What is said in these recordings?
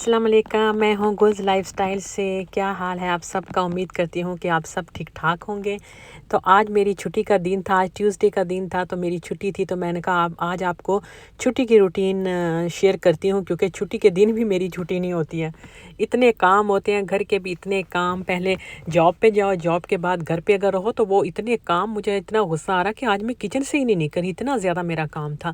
अस्सलाम वालेकुम, मैं हूँ गुल्स लाइफस्टाइल से। क्या हाल है आप सबका? उम्मीद करती हूँ कि आप सब ठीक ठाक होंगे। तो आज मेरी छुट्टी का दिन था, आज ट्यूसडे का दिन था, तो मेरी छुट्टी थी। तो मैंने कहा आज आपको छुट्टी की रूटीन शेयर करती हूँ, क्योंकि छुट्टी के दिन भी मेरी छुट्टी नहीं होती है। इतने काम होते हैं, घर के भी इतने काम। पहले जॉब पे जाओ, जॉब के बाद घर पे अगर रहो तो वो इतने काम, मुझे इतना गुस्सा आ रहा कि आज मैं किचन से ही नहीं निकली, इतना ज़्यादा मेरा काम था।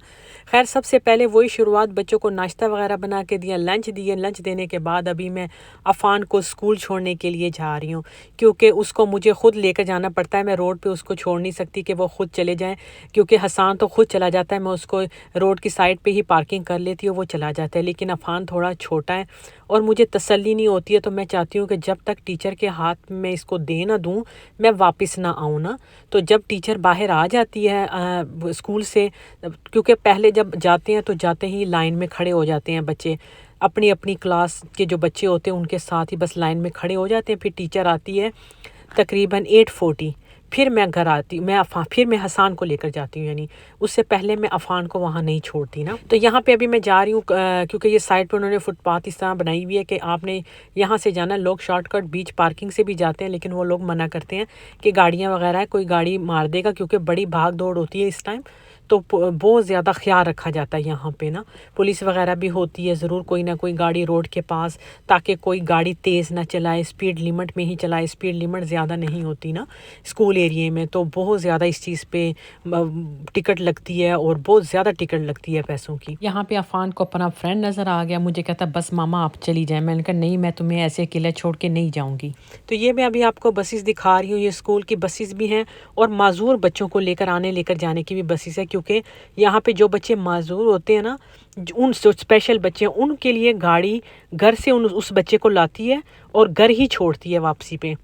खैर, सबसे पहले वही शुरुआत, बच्चों को नाश्ता वगैरह बना के दिया, लंच दिए। लंच देने के बाद अभी मैं अफ़ान को स्कूल छोड़ने के लिए जा रही हूँ, क्योंकि उसको मुझे ख़ुद लेकर जाना पड़ता है। मैं रोड पे उसको छोड़ नहीं सकती कि वो ख़ुद चले जाएं, क्योंकि हसान तो ख़ुद चला जाता है। मैं उसको रोड की साइड पे ही पार्किंग कर लेती हूँ, वो चला जाता है। लेकिन अफ़ान थोड़ा छोटा है और मुझे तसल्ली नहीं होती है, तो मैं चाहती हूँ कि जब तक टीचर के हाथ में इसको दे ना दूँ, मैं वापस ना आऊँ ना। तो जब टीचर बाहर आ जाती है स्कूल से, क्योंकि पहले जब जाते हैं तो जाते ही लाइन में खड़े हो जाते हैं बच्चे, अपनी अपनी क्लास के जो बच्चे होते हैं उनके साथ ही बस लाइन में खड़े हो जाते हैं। फिर टीचर आती है तकरीबन 8:40, फिर मैं घर आती, फिर मैं हसान को लेकर जाती हूँ, यानी उससे पहले मैं अफ़ान को वहाँ नहीं छोड़ती ना। तो यहाँ पे अभी मैं जा रही हूँ, क्योंकि ये साइड पे उन्होंने फुटपाथ इस तरह बनाई हुई है कि आपने यहाँ से जाना। लोग शॉर्टकट बीच पार्किंग से भी जाते हैं, लेकिन वो लोग मना करते हैं कि गाड़ियाँ वगैरह है, कोई गाड़ी मार देगा, क्योंकि बड़ी भाग दौड़ होती है इस टाइम। तो बहुत ज़्यादा ख्याल रखा जाता है यहाँ पे ना। पुलिस वगैरह भी होती है ज़रूर, कोई ना कोई गाड़ी रोड के पास, ताकि कोई गाड़ी तेज़ ना चलाए, स्पीड लिमिट में ही चलाए। स्पीड लिमिट ज़्यादा नहीं होती ना स्कूल एरिए में, तो बहुत ज़्यादा इस चीज़ पे टिकट लगती है, और बहुत ज़्यादा टिकट लगती है पैसों की। यहाँ पे अफ़ान को अपना फ्रेंड नज़र आ गया, मुझे कहता बस मामा आप चली जाएं। मैंने कहा नहीं, मैं तुम्हें ऐसे अकेला छोड़ के नहीं जाऊँगी। तो ये मैं अभी आपको बसेस दिखा रही हूँ, ये स्कूल की बसेस भी हैं और माजूर बच्चों को लेकर जाने की भी बसेस है, क्योंकि यहाँ पे जो बच्चे माजूर होते हैं ना, उन जो स्पेशल बच्चे हैं, उनके लिए गाड़ी घर से उस बच्चे को लाती है और घर ही छोड़ती है वापसी पे।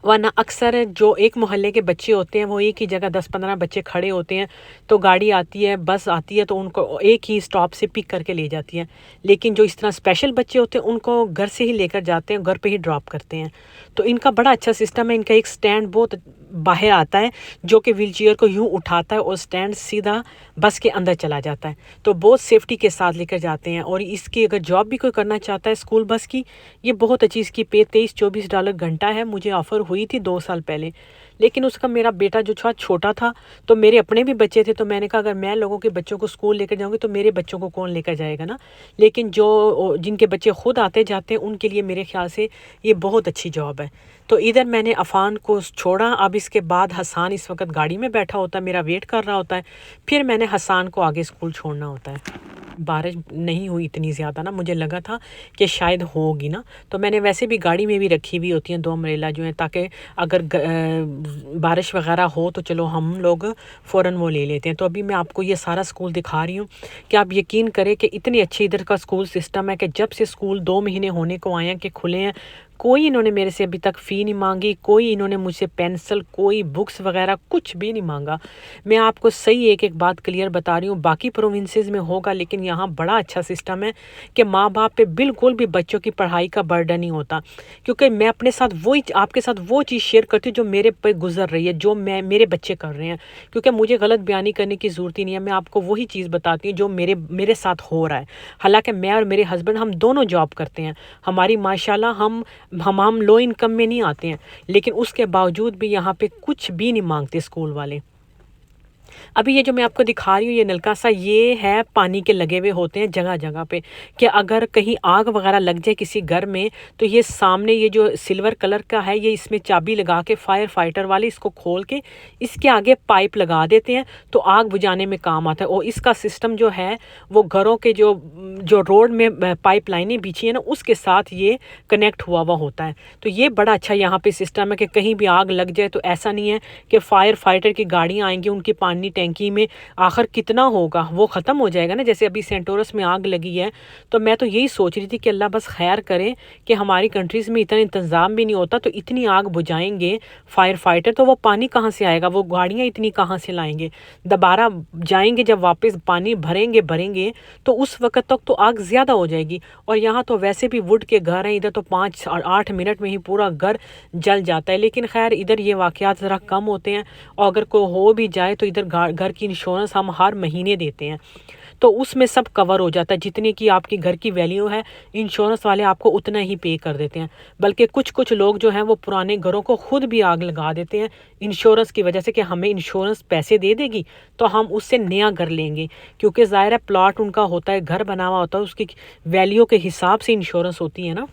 वरना अक्सर जो एक मोहल्ले के बच्चे होते हैं, वो एक ही जगह 10-15 बच्चे खड़े होते हैं, तो गाड़ी आती है, बस आती है, तो उनको एक ही स्टॉप से पिक करके ले जाती है। लेकिन जो इस तरह स्पेशल बच्चे होते हैं, उनको घर से ही लेकर जाते हैं, घर पे ही ड्रॉप करते हैं। तो इनका बड़ा अच्छा सिस्टम है। इनका एक स्टैंड बहुत बाहर आता है, जो कि व्हील चेयर को यूँ उठाता है और स्टैंड सीधा बस के अंदर चला जाता है। तो बहुत सेफ्टी के साथ लेकर जाते हैं। और इसकी अगर जॉब भी कोई करना चाहता है स्कूल बस की, ये बहुत अच्छी, इसकी पे $23-24 घंटा है। मुझे ऑफ़र हुई थी 2 साल पहले, लेकिन उसका मेरा बेटा जो छोटा था, तो मेरे अपने भी बच्चे थे, तो मैंने कहा अगर मैं लोगों के बच्चों को स्कूल लेकर जाऊँगी तो मेरे बच्चों को कौन लेकर जाएगा ना। लेकिन जिनके बच्चे खुद आते जाते हैं, उनके लिए मेरे ख्याल से ये बहुत अच्छी जॉब है। तो इधर मैंने अफ़ान को छोड़ा। अब इसके बाद हसान इस वक्त गाड़ी में बैठा होता है, मेरा वेट कर रहा होता है। फिर मैंने हसान को आगे स्कूल छोड़ना होता है। बारिश नहीं हुई इतनी ज़्यादा ना, मुझे लगा था कि शायद होगी ना, तो मैंने वैसे भी गाड़ी में भी रखी हुई होती हैं 2 अम्ब्रेला जो हैं, ताकि अगर बारिश वगैरह हो तो चलो हम लोग फ़ौरन वो ले लेते हैं। तो अभी मैं आपको ये सारा स्कूल दिखा रही हूँ कि आप यकीन करें कि इतनी अच्छी इधर का स्कूल सिस्टम है कि जब से स्कूल 2 महीने होने को आए हैं कि खुले हैं, कोई इन्होंने मेरे से अभी तक फ़ी नहीं मांगी, कोई इन्होंने मुझसे पेंसिल, कोई बुक्स वगैरह कुछ भी नहीं मांगा। मैं आपको सही एक-एक बात क्लियर बता रही हूँ। बाकी प्रोविंसेस में होगा, लेकिन यहाँ बड़ा अच्छा सिस्टम है कि माँ-बाप पे बिल्कुल भी बच्चों की पढ़ाई का बर्डन नहीं होता। क्योंकि मैं अपने साथ आपके साथ वो चीज़ शेयर करती हूँ जो मेरे पे गुज़र रही है, जो मेरे बच्चे कर रहे हैं। क्योंकि मुझे गलत बयानी करने की ज़रूरत ही नहीं है, मैं आपको वही चीज़ बताती हूँ जो मेरे साथ हो रहा है। हालाँकि मैं और मेरे हस्बैंड हम दोनों जॉब करते हैं। हमारी माशाल्लाह हम लो इनकम में नहीं आते हैं, लेकिन उसके बावजूद भी यहाँ पे कुछ भी नहीं मांगते स्कूल वाले। अभी ये जो मैं आपको दिखा रही हूँ, ये नलका सा, ये है पानी के लगे हुए होते हैं जगह जगह पे, कि अगर कहीं आग वगैरह लग जाए किसी घर में, तो ये सामने ये जो सिल्वर कलर का है, ये इसमें चाबी लगा के फायर फाइटर वाले इसको खोल के इसके आगे पाइप लगा देते हैं, तो आग बुझाने में काम आता है। और इसका सिस्टम जो है वो घरों के जो रोड में पाइप लाइनें बिछी है ना, उसके साथ ये कनेक्ट हुआ होता है। तो ये बड़ा अच्छा यहाँ पे सिस्टम है कि कहीं भी आग लग जाए तो ऐसा नहीं है कि फायर फाइटर की गाड़ियाँ आएंगी, उनकी पानी टैंकी में आखिर कितना होगा, वो ख़त्म हो जाएगा ना। जैसे अभी सेंटोरस में आग लगी है, तो मैं तो यही सोच रही थी कि अल्लाह बस खैर करे कि हमारी कंट्रीज़ में इतना इंतज़ाम भी नहीं होता, तो इतनी आग बुझाएंगे फायर फाइटर, तो वो पानी कहाँ से आएगा, वो गाड़ियाँ इतनी कहाँ से लाएंगे। दोबारा जाएंगे जब वापस पानी भरेंगे तो उस वक्त तक तो आग ज़्यादा हो जाएगी। और यहाँ तो वैसे भी वुड के घर हैं, इधर तो 5-8 मिनट में ही पूरा घर जल जाता है। लेकिन खैर इधर ये वाक़यात ज़रा कम होते हैं, और अगर कोई हो भी जाए तो इधर घर की इंश्योरेंस हम हर महीने देते हैं। तो उसमें सब कवर हो जाता है। जितनी की आपकी घर की वैल्यू है, इंश्योरेंस वाले आपको उतना ही पे कर देते हैं। बल्कि कुछ कुछ लोग जो हैं वो पुराने घरों को खुद भी आग लगा देते हैं इंश्योरेंस की वजह से, कि हमें इंश्योरेंस पैसे दे देगी तो हम उससे नया घर लेंगे। क्योंकि ज़ाहिर है प्लॉट उनका होता है, घर बना हुआ होता है, उसकी वैल्यू के हिसाब से इंश्योरेंस होती है ना।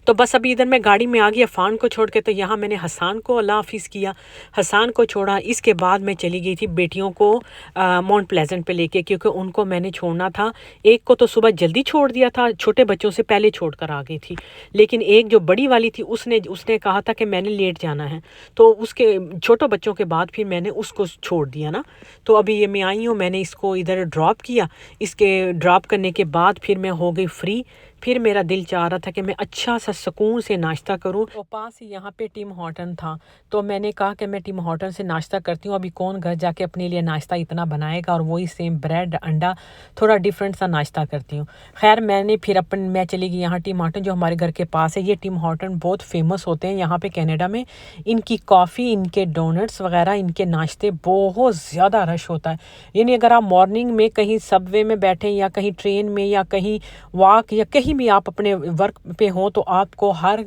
तो बस अभी इधर मैं गाड़ी में आ गई अफ़ान को छोड़ के, तो यहाँ मैंने हसान को अल्लाह हाफिज़ किया, हसान को छोड़ा। इसके बाद मैं चली गई थी बेटियों को माउंट प्लेजेंट पे लेके, क्योंकि उनको मैंने छोड़ना था। एक को तो सुबह जल्दी छोड़ दिया था, छोटे बच्चों से पहले छोड़ कर आ गई थी, लेकिन एक जो बड़ी वाली थी उसने उसने कहा था कि मैंने लेट जाना है, तो उसके छोटों बच्चों के बाद फिर मैंने उसको छोड़ दिया ना। तो अभी ये मैं आई हूँ, मैंने इसको इधर ड्रॉप किया। इसके ड्रॉप करने के बाद फिर मैं हो गई फ्री। फिर मेरा दिल चाह रहा था कि मैं अच्छा सा सुकून से नाश्ता करूं। तो पास ही यहाँ पे टिम हॉर्टन था, तो मैंने कहा कि मैं टिम हॉर्टन से नाश्ता करती हूँ। अभी कौन घर जाके अपने लिए नाश्ता इतना बनाएगा, और वही सेम ब्रेड अंडा, थोड़ा डिफरेंट सा नाश्ता करती हूँ। खैर मैंने फिर मैं चली गई यहाँ टिम हॉर्टन जो हमारे घर के पास है। ये टिम हॉर्टन बहुत फेमस होते हैं यहाँ पे कनाडा में। इनकी कॉफ़ी, इनके डोनट्स वगैरह, इनके नाश्ते बहुत ज़्यादा रश होता है। यानी अगर आप मॉर्निंग में कहीं सबवे में बैठें या कहीं ट्रेन में या कहीं वॉक या कहीं भी आप अपने वर्क पे हो, तो आपको हर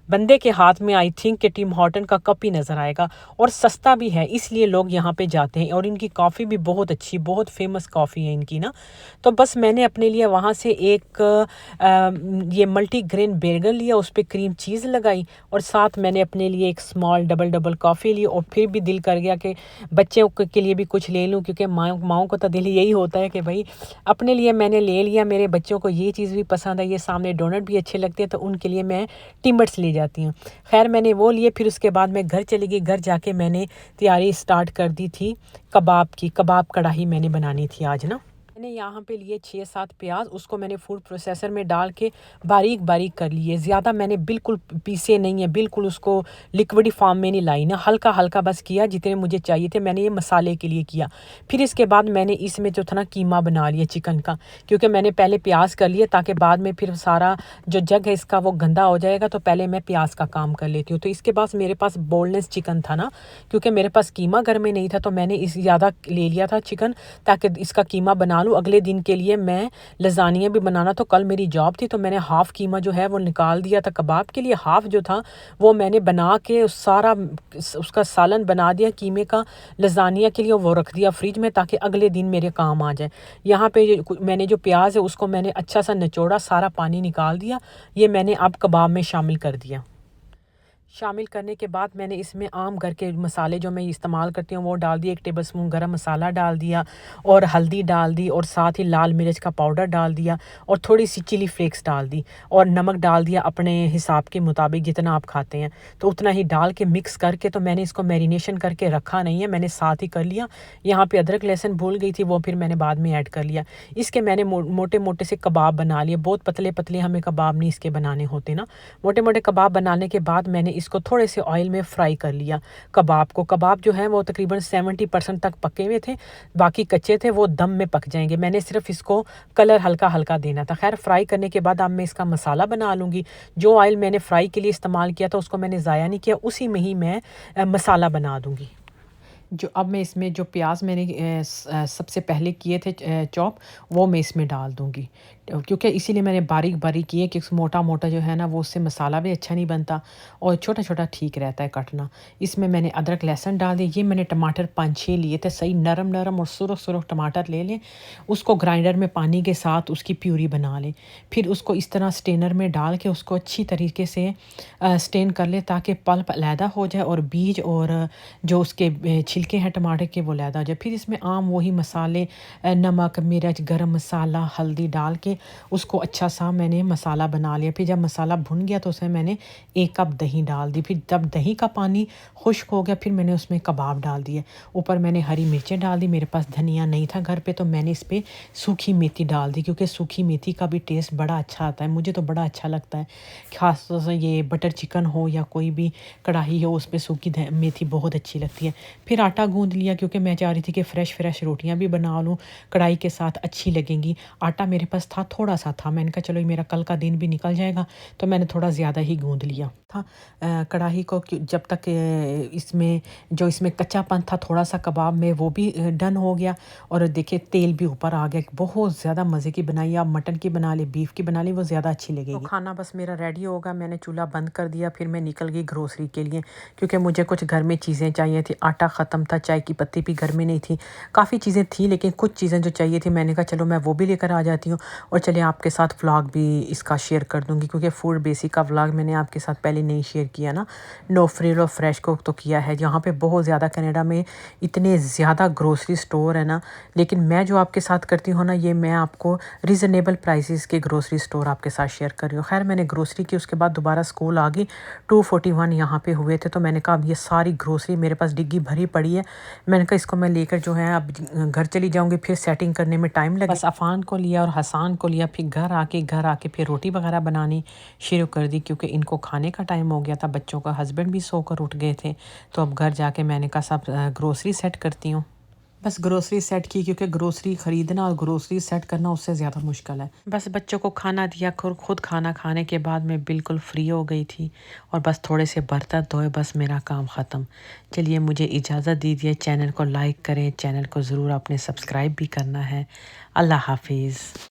बंदे के हाथ में आई थिंक कि टिम हॉर्टन का कप ही नज़र आएगा। और सस्ता भी है, इसलिए लोग यहाँ पे जाते हैं। और इनकी कॉफ़ी भी बहुत अच्छी, बहुत फेमस कॉफ़ी है इनकी ना। तो बस मैंने अपने लिए वहाँ से एक ये मल्टी ग्रेन बर्गर लिया, उस पर क्रीम चीज़ लगाई, और साथ मैंने अपने लिए एक स्मॉल डबल कॉफ़ी ली। और फिर भी दिल कर गया कि बच्चों के लिए भी कुछ ले लूँ, क्योंकि माँओं को तो दिल यही होता है कि भाई अपने लिए मैंने ले लिया, मेरे बच्चों को ये चीज़ भी पसंद है, ये सामने डोनट भी अच्छे लगते हैं, तो उनके लिए मैं टिम्बर्स ले जाती हूँ। खैर मैंने वो लिए। फिर उसके बाद मैं घर चली गई। घर जाके मैंने तैयारी स्टार्ट कर दी थी कबाब की। कबाब कढ़ाई मैंने बनानी थी आज ना। मैंने यहाँ पे लिए 6-7 प्याज, उसको मैंने फूड प्रोसेसर में डाल के बारीक बारीक कर लिए। ज़्यादा मैंने बिल्कुल पीसे नहीं है, बिल्कुल उसको लिक्विडी फॉर्म में नहीं लाई ना, हल्का हल्का बस किया जितने मुझे चाहिए थे। मैंने ये मसाले के लिए किया। फिर इसके बाद मैंने इसमें जो था ना कीमा बना लिया चिकन का, क्योंकि मैंने पहले प्याज कर लिए ताकि बाद में फिर सारा जो जग है इसका वो गंदा हो जाएगा, तो पहले मैं प्याज का काम कर लेती हूँ। तो इसके बाद मेरे पास बोनलेस चिकन था ना, क्योंकि मेरे पास कीमा घर में नहीं था, तो मैंने इस ज़्यादा ले लिया था चिकन ताकि इसका कीमा बना लूँ। अगले दिन के लिए मैं लजानिया भी बनाना, तो कल मेरी जॉब थी, तो मैंने हाफ़ कीमा जो है वो निकाल दिया था कबाब के लिए। हाफ़ जो था वो मैंने बना के सारा उसका सालन बना दिया कीमे का लजानिया के लिए, वो रख दिया फ्रिज में ताकि अगले दिन मेरे काम आ जाए। यहाँ पे मैंने जो प्याज है उसको मैंने अच्छा सा निचोड़ा, सारा पानी निकाल दिया। ये मैंने अब कबाब में शामिल कर दिया। शामिल करने के बाद मैंने इसमें आम घर के मसाले जो मैं इस्तेमाल करती हूँ वो डाल दिए। 1 टेबलस्पून गरम मसाला डाल दिया, और हल्दी डाल दी, और साथ ही लाल मिर्च का पाउडर डाल दिया, और थोड़ी सी चिली फ्लेक्स डाल दी, और नमक डाल दिया अपने हिसाब के मुताबिक जितना आप खाते हैं, तो उतना ही डाल के मिक्स करके। तो मैंने इसको मैरिनेशन करके रखा नहीं है, मैंने साथ ही कर लिया। यहाँ पे अदरक लहसुन भूल गई थी, वो फिर मैंने बाद में ऐड कर लिया। इसके मैंने मोटे मोटे से कबाब बना लिए। बहुत पतले पतले हमें कबाब नहीं इसके बनाने होते ना। मोटे मोटे कबाब बनाने के बाद मैंने इसको थोड़े से ऑयल में फ्राई कर लिया कबाब को। कबाब जो है वो तकरीबन 70% तक पके हुए थे, बाकी कच्चे थे, वो दम में पक जाएंगे। मैंने सिर्फ इसको कलर हल्का हल्का देना था। खैर फ्राई करने के बाद अब मैं इसका मसाला बना लूँगी। जो ऑयल मैंने फ्राई के लिए इस्तेमाल किया था उसको मैंने ज़ाया नहीं किया, उसी में ही मैं मसाला बना दूँगी। जो अब मैं इसमें जो प्याज मैंने सबसे पहले किए थे चॉप, वो मैं इसमें डाल दूँगी, क्योंकि इसीलिए मैंने बारीक बारीक किए कि मोटा मोटा जो है ना वो उससे मसाला भी अच्छा नहीं बनता, और छोटा छोटा ठीक रहता है कटना। इसमें मैंने अदरक लहसुन डाल दिए। ये मैंने टमाटर 5-6 लिए थे, सही नरम नरम और सुरख सुरख टमाटर ले लें, उसको ग्राइंडर में पानी के साथ उसकी प्यूरी बना लें। फिर उसको इस तरह स्टेनर में डाल के उसको अच्छी तरीके से स्टेन कर ले ताकि पल्प अलहदा हो जाए, और बीज और जो उसके छिलके हैं टमाटर के वो अलहदा हो जाए। फिर इसमें आम वही मसाले, नमक, मिर्च, गरम मसाला, हल्दी डाल के उसको अच्छा सा मैंने मसाला बना लिया। फिर जब मसाला भुन गया तो उसमें मैंने 1 कप दही डाल दी। फिर जब दही का पानी खुश्क हो गया, फिर मैंने उसमें कबाब डाल दिए। ऊपर मैंने हरी मिर्चें डाल दी। मेरे पास धनिया नहीं था घर पे, तो मैंने इस पर सूखी मेथी डाल दी, क्योंकि सूखी मेथी का भी टेस्ट बड़ा अच्छा आता है। मुझे तो बड़ा अच्छा लगता है, खास तौर से ये बटर चिकन हो या कोई भी कढ़ाई हो, उस पर सूखी मेथी बहुत अच्छी लगती है। फिर आटा गूँध लिया क्योंकि मैं चाह रही थी कि फ़्रेश रोटियाँ भी बना लूँ, कढ़ाई के साथ अच्छी लगेंगी। आटा मेरे पास था, थोड़ा-सा था, मैंने कहा चलो ये मेरा कल का दिन भी निकल जाएगा, तो मैंने थोड़ा ज़्यादा ही गूँध लिया था। कढ़ाई को जब तक इसमें कच्चापन था थोड़ा-सा कबाब में, वो भी डन हो गया और देखिए तेल भी ऊपर आ गया। बहुत ज़्यादा मज़े की बनाई, आप मटन की बना लें, बीफ की बना लें, वो ज़्यादा अच्छी लगेगी। तो खाना बस मेरा रेडी होगा, मैंने चूल्हा बंद कर दिया, फिर मैं निकल गई ग्रोसरी के लिए क्योंकि मुझे कुछ घर में चीज़ें चाहिए थी। आटा ख़त्म था, चाय की पत्ती भी घर में नहीं थी, काफ़ी चीज़ें थी लेकिन कुछ चीज़ें जो चाहिए थी मैंने कहा चलो मैं वो भी लेकर आ जाती हूँ और चलिए आपके साथ व्लॉग भी इसका शेयर कर दूँगी क्योंकि फूड बेसिक का व्लॉग मैंने आपके साथ पहले नहीं शेयर किया ना। नो फ्रिल और फ्रेश कुक तो किया है। यहाँ पे बहुत ज़्यादा कनाडा में इतने ज़्यादा ग्रोसरी स्टोर है ना, लेकिन मैं जो आपके साथ करती हूँ ना, ये मैं आपको रीज़नेबल प्राइसेस के ग्रोसरी स्टोर आपके साथ शेयर कर रही हूँ। खैर मैंने ग्रोसरी की, उसके बाद दोबारा स्कूल आ गई, 2:41 यहाँ पे हुए थे, तो मैंने कहा अब ये सारी ग्रोसरी मेरे पास डिग्गी भरी पड़ी है, मैंने कहा इसको मैं लेकर जो है अब घर चली जाऊँगी, फिर सेटिंग करने में टाइम लगे। बस अफ़ान को लिया और हसान को लिया, फिर घर आके फिर रोटी वगैरह बनानी शुरू कर दी क्योंकि इनको खाने का टाइम हो गया था। बच्चों का हस्बैंड भी सोकर उठ गए थे, तो अब घर जाके मैंने कहा सब ग्रोसरी सेट करती हूँ। बस ग्रोसरी सेट की क्योंकि ग्रोसरी ख़रीदना और ग्रोसरी सेट करना उससे ज़्यादा मुश्किल है। बस बच्चों को खाना दिया, खुद खाना खाने के बाद मैं बिल्कुल फ्री हो गई थी और बस थोड़े से बर्तन धोए, बस मेरा काम ख़त्म। चलिए मुझे इजाज़त दीजिए, चैनल को लाइक करें, चैनल को ज़रूर आपने सब्सक्राइब भी करना है। अल्लाह हाफिज़।